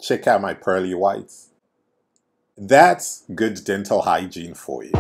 check out my pearly whites. That's good dental hygiene for you.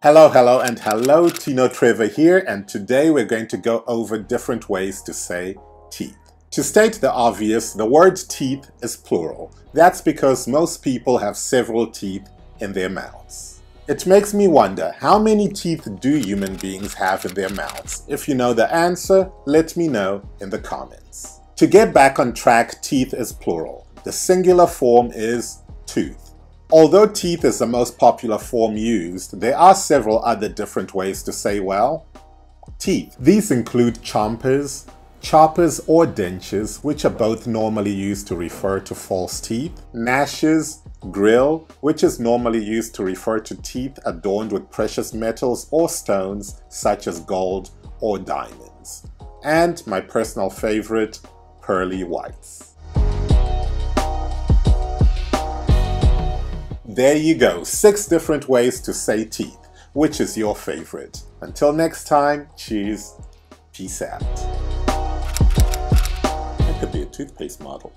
Hello, Tino Trevor here, and today we're going to go over different ways to say teeth. To state the obvious, the word teeth is plural. That's because most people have several teeth in their mouths. It makes me wonder, how many teeth do human beings have in their mouths? If you know the answer, let me know in the comments. To get back on track, teeth is plural. The singular form is tooth. Although teeth is the most popular form used, there are several other different ways to say, well, teeth. These include chompers, choppers or dentures, which are both normally used to refer to false teeth, gnashes, grill, which is normally used to refer to teeth adorned with precious metals or stones such as gold or diamonds, and my personal favorite, pearly whites. There you go, 6 different ways to say teeth. Which is your favorite? Until next time, cheers, peace out. That could be a toothpaste model.